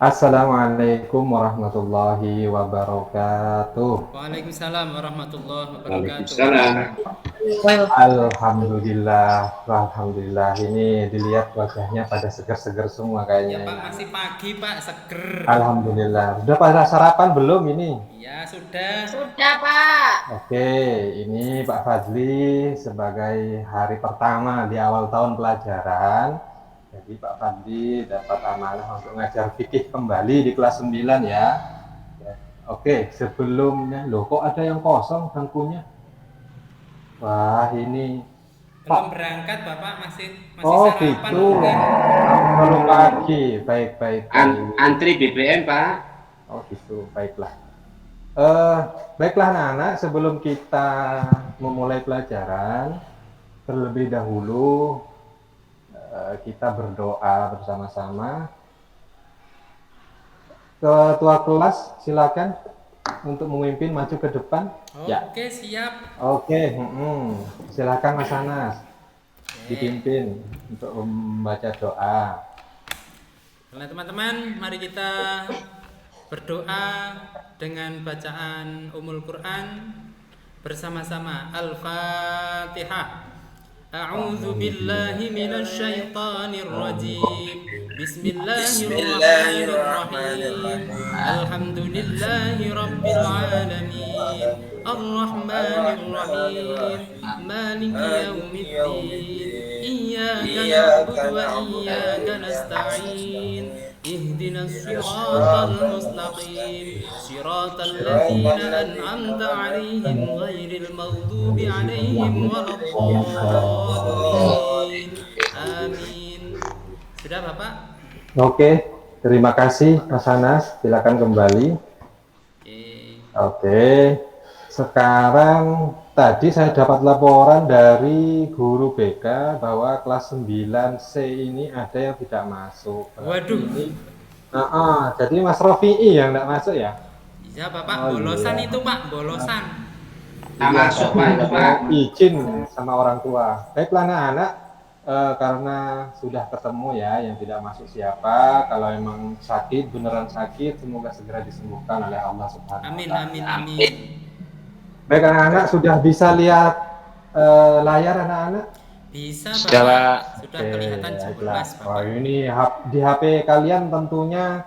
Assalamualaikum warahmatullahi wabarakatuh. Waalaikumsalam warahmatullahi wabarakatuh. Waalaikumsalam. Alhamdulillah, ini dilihat wajahnya pada seger-seger semua Ya kayaknya Pak, ini. masih pagi Pak, seger. Alhamdulillah. Sudah pada sarapan belum ini? Ya sudah. Sudah, Pak. Oke, ini Pak Fadli sebagai hari pertama di awal tahun pelajaran. Jadi Pak Fadli dapat amanah untuk ngajar fikih kembali di kelas 9 ya. Oke, sebelumnya loh kok ada yang kosong bangkunya? Wah, ini Belum Pak. berangkat Bapak, masih Oh, sarapan gitu. mungkin. Baru pagi. Baik, baik, baik. Antri BBM, Pak. Oh, gitu. Baiklah. Baiklah anak-anak, sebelum kita memulai pelajaran, terlebih dahulu kita berdoa bersama-sama. Ketua kelas, silakan untuk memimpin maju ke depan. Ya. Oke, siap. Oke, silakan Mas Anas dipimpin untuk membaca doa. Nah, teman-teman, mari kita berdoa dengan bacaan Ummul Quran bersama-sama. Al-Fatihah. A'udzu billahi minasy syaithanir rajim. Bismillahirrahmanirrahim. Alhamdulillahi rabbil alamin. Ar-Rahmanir Rahim. Maliki yaumiddin. Iyyaka na'budu wa iyyaka nasta'in. اهدنا الصراط المستقيم صراط الذين أنعمت عليهم غير المغضوب عليهم ولا الضالين آمين. Sudah Bapak? Oke, terima kasih Mas Anas. Silakan kembali. Oke, sekarang tadi saya dapat laporan dari guru BK bahwa kelas 9C ini ada yang tidak masuk. Waduh. Ini, jadi Mas Rofi'i yang tidak masuk ya? Iya Bapak, bolosan iya. Itu Pak, bolosan. Nah, masuk, Pak. Izin sama orang tua. Baiklah anak-anak, karena sudah ketemu ya yang tidak masuk siapa. Kalau emang sakit, beneran sakit, semoga segera disembuhkan oleh Allah Subhanahu wa Ta'ala. Amin, amin, amin. Baik anak-anak, sudah bisa lihat layar anak-anak? Bisa Bapak, sudah kelihatan jelas Bapak. Oh, ini di HP kalian tentunya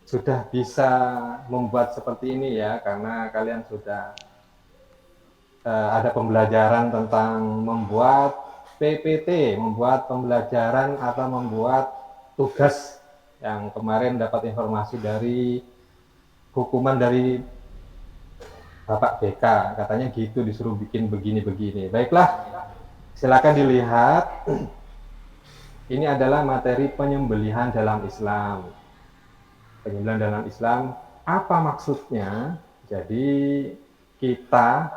sudah bisa membuat seperti ini ya, karena kalian sudah ada pembelajaran tentang membuat PPT, membuat pembelajaran atau membuat tugas yang kemarin dapat informasi dari hukuman dari Bapak BK, katanya gitu disuruh bikin begini-begini. Baiklah, silakan dilihat. Ini adalah materi penyembelihan dalam Islam. Penyembelihan dalam Islam, apa maksudnya? Jadi kita,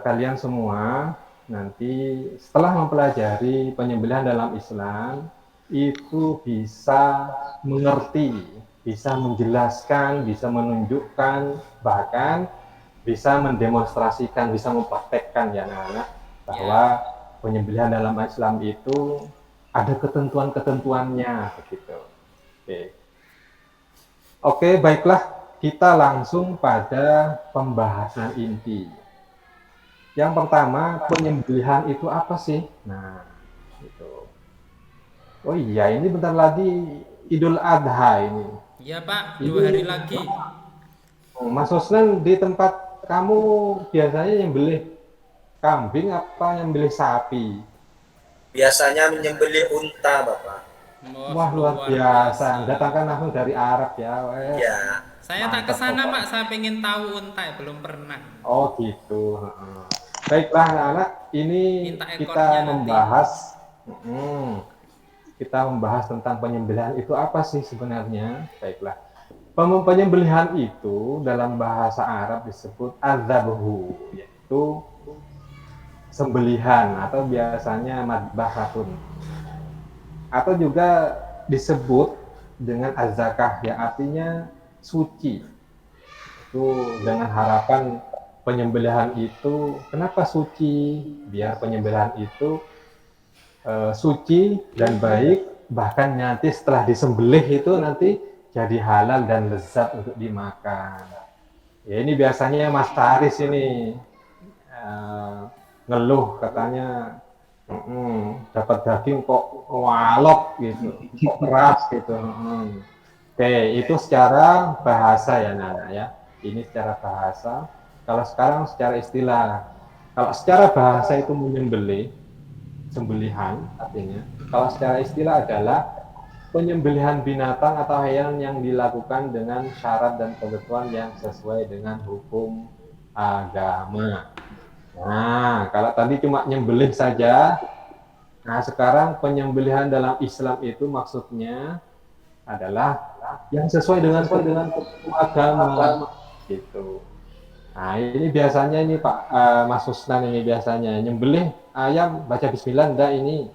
kalian semua nanti setelah mempelajari penyembelihan dalam Islam, itu bisa mengerti, bisa menjelaskan, bisa menunjukkan, bahkan bisa mendemonstrasikan, bisa mempraktekkan ya anak-anak, bahwa penyembelihan dalam Islam itu ada ketentuan-ketentuannya begitu. Oke, baiklah, kita langsung pada pembahasan inti. Yang pertama, penyembelihan itu apa sih? Nah, gitu. Oh iya, ini bentar lagi Idul Adha ini. Iya Pak, 2 hari lagi. Mas Osnan, di tempat kamu biasanya nyembelih kambing apa nyembelih sapi? Biasanya menyembelih unta, Bapak. Wah, luar biasa. Datangkan langsung dari Arab ya. Iya. Saya tak kesana Pak, saya pengen tahu unta, belum pernah. Oh gitu. Baiklah anak-anak, ini kita membahas tentang penyembelihan itu apa sih sebenarnya. Baiklah, penyembelihan itu dalam bahasa Arab disebut adzabhu, yaitu sembelihan atau biasanya madbahatun, atau juga disebut dengan az-zakah yang artinya suci. Itu dengan harapan penyembelihan itu, kenapa suci? Biar penyembelihan itu suci dan baik, bahkan nanti setelah disembelih itu nanti jadi halal dan lezat untuk dimakan. Ya ini biasanya Mas Taris ini ngeluh katanya dapat daging kok walok gitu, kok keras gitu. Oke, itu secara bahasa ya Nana ya. Ini secara bahasa. Kalau sekarang secara istilah. Kalau secara bahasa itu menyembelih, sembelihan artinya. Kalau secara istilah adalah penyembelihan binatang atau hewan yang dilakukan dengan syarat dan ketentuan yang sesuai dengan hukum agama. Nah, kalau tadi cuma nyembelih saja, nah sekarang penyembelihan dalam Islam itu maksudnya adalah yang sesuai dengan hukum agama gitu. Nah, ini biasanya ini Pak Mas Susnan ini biasanya nyembelih ayam baca bismillah enggak ini?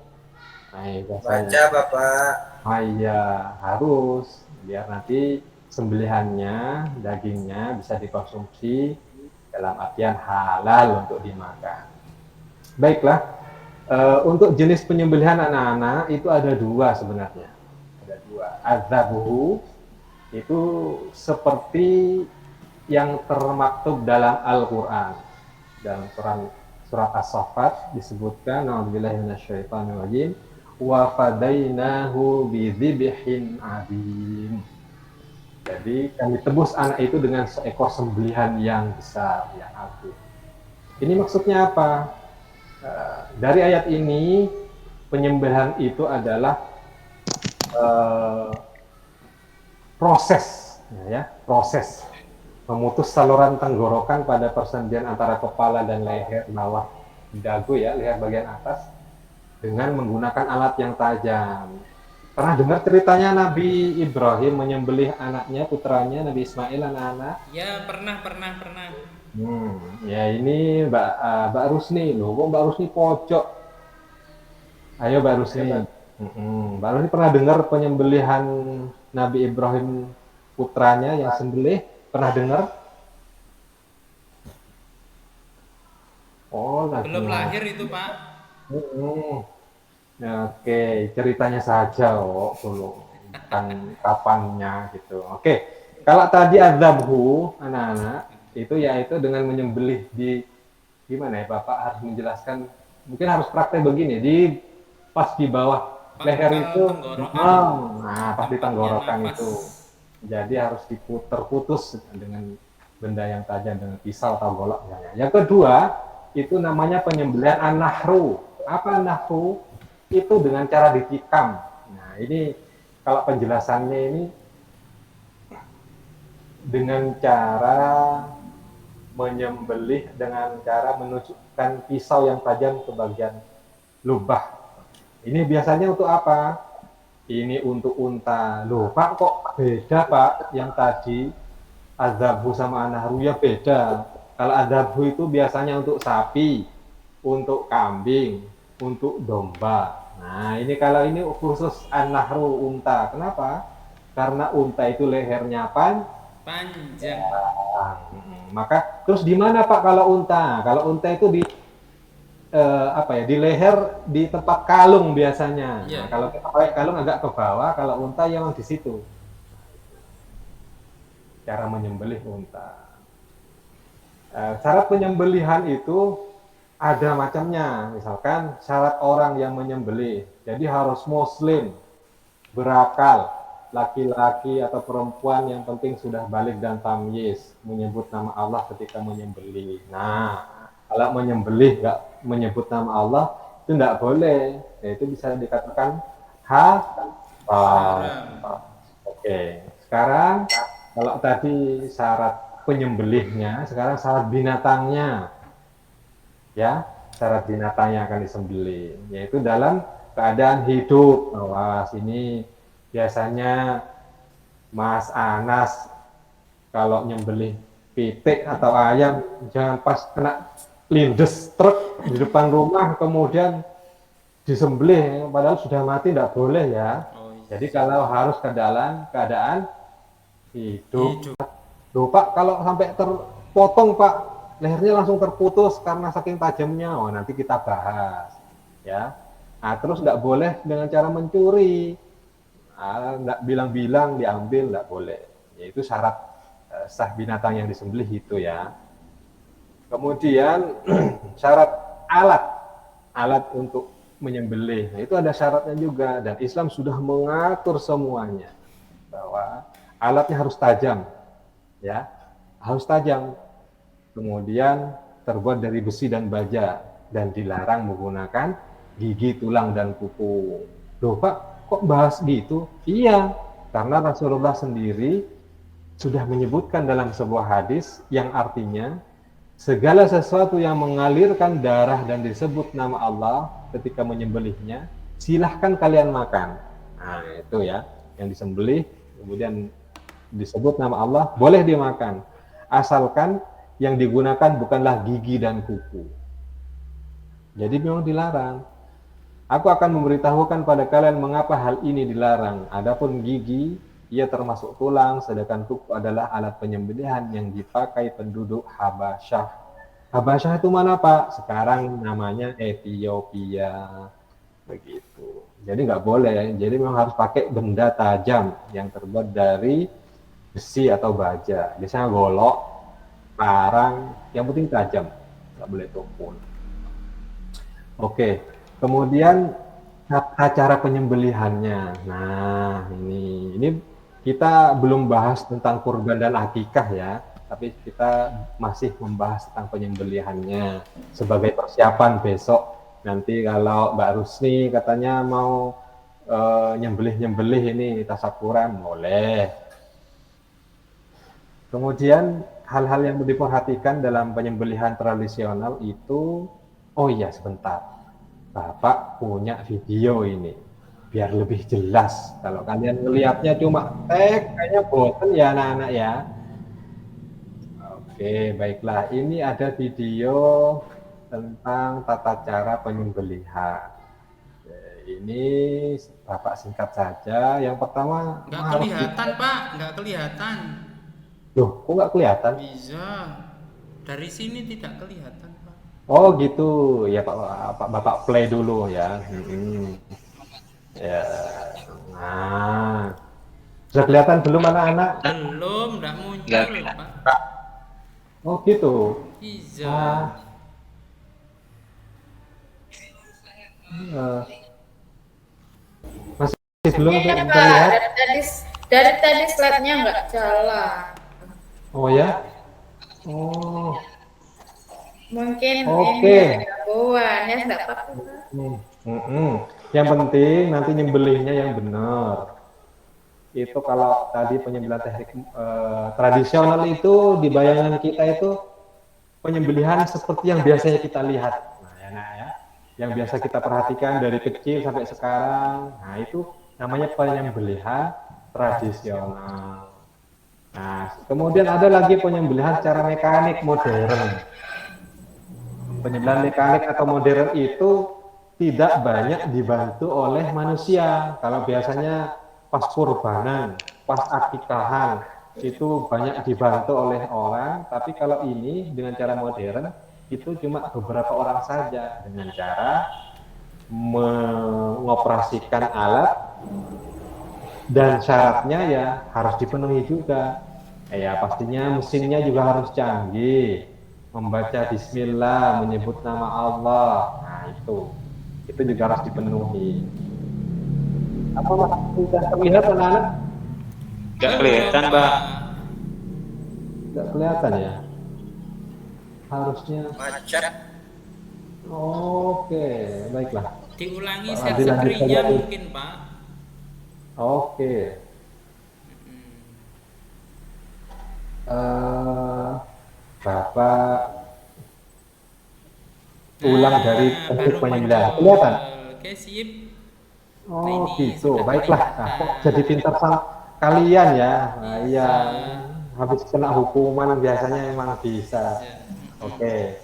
Nah, biasanya. Baca Bapak. Oh iya, harus biar nanti sembelihannya, dagingnya bisa dikonsumsi dalam artian halal untuk dimakan. Baiklah, untuk jenis penyembelihan anak-anak itu ada dua sebenarnya. Ada dua. Adzabuhu itu seperti yang termaktub dalam Al-Quran. Dalam surat As-Saffat disebutkan, na'udzubillahi minasyaitonirrajim, wa fadainahu bidzibhin adzim. Jadi kami tebus anak itu dengan seekor sembelihan yang besar, yang agung. Ini maksudnya apa? Dari ayat ini penyembelihan itu adalah proses, ya, proses memutus saluran tenggorokan pada persendian antara kepala dan leher bawah dagu ya, leher bagian atas dengan menggunakan alat yang tajam. Pernah dengar ceritanya Nabi Ibrahim menyembelih anaknya, putranya Nabi Ismail anak-anak? Ya, pernah. Ya ini Mbak Rusni loh, kok Mbak Rusni pojok? Ayo Mbak Rusni. Mbak Rusni pernah dengar penyembelihan Nabi Ibrahim putranya yang sembelih? Pernah dengar? Oh, Belum lahir itu Pak. Oke, ceritanya saja, belum bukan kapannya gitu. Oke, kalau tadi adzabhu anak-anak itu yaitu dengan menyembelih di gimana ya Bapak harus menjelaskan, mungkin harus praktek begini pas di bawah leher itu, pas di tenggorokan itu, jadi harus terputus dengan benda yang tajam dengan pisau atau golok. Yang kedua itu namanya penyembelihan an-nahru. Apa an-nahru? Itu dengan cara ditikam. Nah ini kalau penjelasannya ini dengan cara menyembelih dengan cara menunjukkan pisau yang tajam ke bagian lubah. Ini biasanya untuk apa? Ini untuk unta. Loh Pak, kok beda Pak? Yang tadi adzabhu sama an-nahru ya beda. Kalau adzabhu itu biasanya untuk sapi, untuk kambing, untuk domba. Nah ini kalau ini khusus an-nahru unta. Kenapa? Karena unta itu lehernya panjang. Maka terus di mana Pak kalau unta? Kalau unta itu di di leher, di tempat kalung biasanya. Nah, kalau kita pakai kalung agak ke bawah, kalau unta yang di situ. Cara menyembelih unta. Syarat penyembelihan itu ada macamnya. Misalkan syarat orang yang menyembelih, jadi harus muslim, berakal, laki-laki atau perempuan yang penting sudah balik dan tamyiz, menyebut nama Allah ketika menyembelih. Nah, kalau menyembelih nggak menyebut nama Allah itu nggak boleh, itu bisa dikatakan haram. Oke, sekarang kalau tadi syarat penyembelihnya, sekarang syarat binatangnya, ya syarat binatangnya akan disembelih, yaitu dalam keadaan hidup. Awas ini biasanya Mas Anas kalau nyembelih pitik atau ayam jangan pas kena lindes truk di depan rumah kemudian disembelih padahal sudah mati, tidak boleh ya. Jadi kalau harus ke dalam keadaan hidup. Loh Pak, kalau sampai terpotong Pak, lehernya langsung terputus karena saking tajamnya, nanti kita bahas ya. Nah terus tidak boleh dengan cara mencuri. Nggak bilang-bilang diambil, nggak boleh. Yaitu syarat sah binatang yang disembelih itu ya. Kemudian syarat alat untuk menyembelih. Nah, itu ada syaratnya juga dan Islam sudah mengatur semuanya bahwa alatnya harus tajam, ya, harus tajam. Kemudian terbuat dari besi dan baja dan dilarang menggunakan gigi, tulang dan kuku. Loh Pak, kok bahas gitu? Iya, karena Rasulullah sendiri sudah menyebutkan dalam sebuah hadis yang artinya segala sesuatu yang mengalirkan darah dan disebut nama Allah ketika menyembelihnya, silahkan kalian makan. Nah, itu ya, yang disembelih kemudian disebut nama Allah, boleh dimakan. Asalkan yang digunakan bukanlah gigi dan kuku. Jadi memang dilarang. Aku akan memberitahukan pada kalian mengapa hal ini dilarang. Adapun gigi, ia termasuk tulang, sedangkan kuku adalah alat penyembelihan yang dipakai penduduk Habasyah. Habasyah itu mana Pak? Sekarang namanya Ethiopia. Begitu. Jadi nggak boleh. Jadi memang harus pakai benda tajam yang terbuat dari besi atau baja. Biasanya golok, parang, yang penting tajam. Nggak boleh tumpul. Oke. Kemudian cara penyembelihannya. Nah, ini kita belum bahas tentang kurban dan akikah ya, tapi kita masih membahas tentang penyembelihannya sebagai persiapan besok. Nanti kalau Mbak Rusni katanya mau nyembelih ini tasyakuran, boleh. Kemudian hal-hal yang diperhatikan dalam penyembelihan tradisional itu, oh iya sebentar. Bapak punya video ini biar lebih jelas. Kalau kalian melihatnya cuma kayaknya bosen ya anak-anak ya. Oke, baiklah. Ini ada video tentang tata cara penyembelihan. Ini Bapak singkat saja. Yang pertama, Nggak kelihatan Pak, nggak kelihatan. Loh, kok nggak kelihatan? Bisa. Dari sini tidak kelihatan Pak. Oh gitu, ya Bapak play dulu ya. Ya, nah, sudah kelihatan belum anak-anak? Belum, nggak muncul Pak. Oh gitu. Bisa. Masih belum Iya, Pak. terlihat? Dari tadi slide-nya nggak jalan. Oh ya? Oh, Mungkin oke. ini ada gangguan ya, nggak apa-apa. Yang penting nanti nyembelihnya yang benar. Itu kalau tadi penyembelihan teknik tradisional itu di bayangan kita itu penyembelihan seperti yang biasanya kita lihat. Nah, ya. Yang biasa kita perhatikan dari kecil sampai sekarang. Nah, itu namanya penyembelihan tradisional. Nah, kemudian ada lagi penyembelihan secara mekanik modern. Penyembelihan mekanik atau modern itu tidak banyak dibantu oleh manusia. Kalau biasanya pas kurbanan, pas akikahan, itu banyak dibantu oleh orang, tapi kalau ini dengan cara modern, itu cuma beberapa orang saja dengan cara mengoperasikan alat dan syaratnya ya harus dipenuhi juga. Ya pastinya mesinnya juga harus canggih, membaca bismillah, menyebut nama Allah. Nah, itu juga harus dipenuhi. Apa Mas sudah terlihat anak-anak? Nggak kelihatan, Pak. Nggak kelihatan ya? Harusnya. Macet. Oke, baiklah. Diulangi Pak share Adil lanjut screen-nya saja. mungkin Pak. Oke. Bapak ulang dari bentuk baru penyembelihan. muncul. Kelihatan? Oke, sip. Oh ini gitu, sudah baiklah. Nah, kok jadi pintar sama kalian ya? Nah, iya, habis kena hukuman biasanya emang bisa. Oke.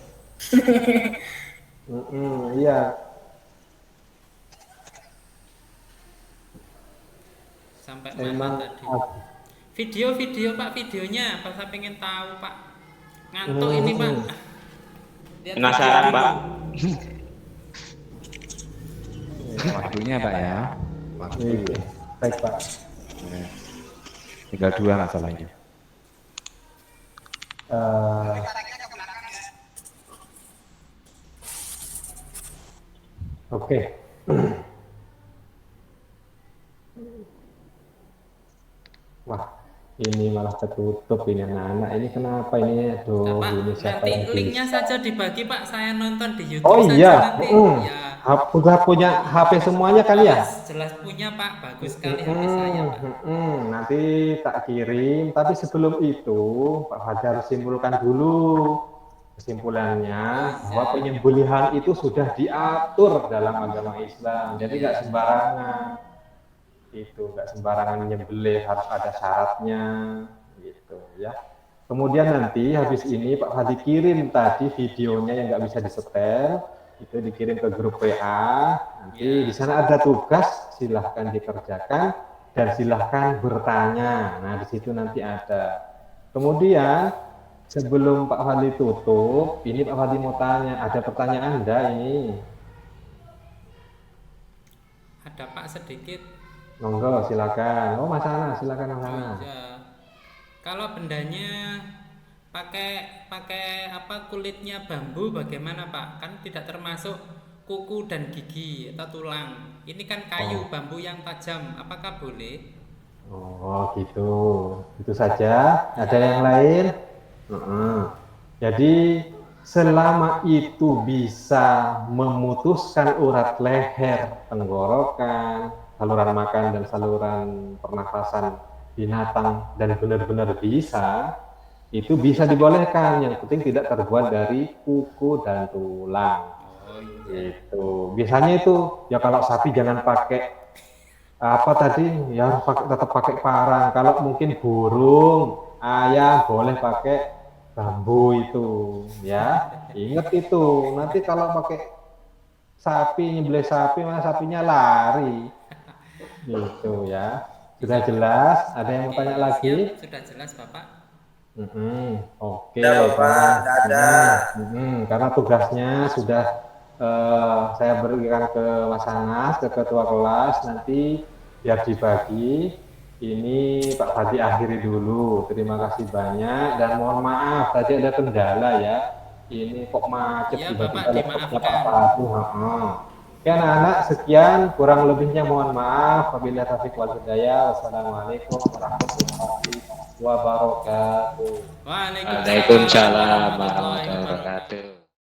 Iya. Sampai Emang mana tadi? Video Pak, videonya apa saya pengen tahu Pak. Ngantuk ini Pak. Lihat Penasaran, video Pak. dulu. Waktunya Pak ya. Waktu. Iya. Baik Pak. Tinggal 2 masalahnya. Eh, Oke. Wah, ini malah ketutup ini anak-anak. Ini kenapa ini? Aduh, Pak, ini siapa nanti yang linknya bisa? saja dibagi Pak, saya nonton di YouTube Oh saja iya, nanti. Ya, udah punya HP semuanya kan ya? jelas punya Pak, bagus sekali HP saya Pak. Nanti tak kirim, tapi sebelum itu Pak Fajar harus simpulkan dulu kesimpulannya bahwa penyembelihan itu sudah diatur dalam agama Islam, jadi nggak sembarangan. Itu nggak sembarangan menyembelih, harus ada syaratnya gitu ya. Kemudian nanti habis ini Pak Fadi kirim tadi videonya yang nggak bisa disetel, itu dikirim ke grup WA. Nanti di sana ada tugas, silahkan dikerjakan dan silahkan bertanya. Nah di situ nanti ada. Kemudian sebelum Pak Fadi tutup, ini Pak Fadi mau tanya, ada pertanyaan enggak ini? Ada Pak sedikit. Monggo silakan. Oh Mas Ana, silakan Mas Ana. Ya. Kalau bendanya pakai apa, kulitnya bambu bagaimana Pak? Kan tidak termasuk kuku dan gigi atau tulang. Ini kan kayu bambu yang tajam. Apakah boleh? Oh gitu. Itu saja. Ada yang lain? Jadi selama itu bisa memutuskan urat leher, tenggorokan, saluran makan dan saluran pernafasan binatang dan benar-benar bisa, itu bisa dibolehkan. Yang penting tidak terbuat dari kuku dan tulang. Itu biasanya itu ya, kalau sapi jangan pakai apa tadi ya, harus tetap pakai parang. Kalau mungkin burung, ayam boleh pakai bambu itu ya. Ingat itu, nanti kalau pakai sapi, nyembelih sapi, mana sapinya lari gitu ya. Sudah jelas? Ada yang mau tanya lagi? Siap, sudah jelas Bapak. Oke. Udah Bapak, ada. Karena tugasnya sudah saya berikan ke Mas Anas, ke ketua kelas, nanti biar dibagi. Ini Pak Fadi akhiri dulu. Terima kasih banyak dan mohon maaf tadi ada kendala ya. Ini kok macet Ya tiba-tiba Bapak, laptopnya Pak dimaafkan. Fadi. Oke anak-anak, sekian, kurang lebihnya mohon maaf. Wabillahi taufiq wal hidayah. Wassalamualaikum warahmatullahi wabarakatuh. Waalaikumsalam warahmatullahi wabarakatuh.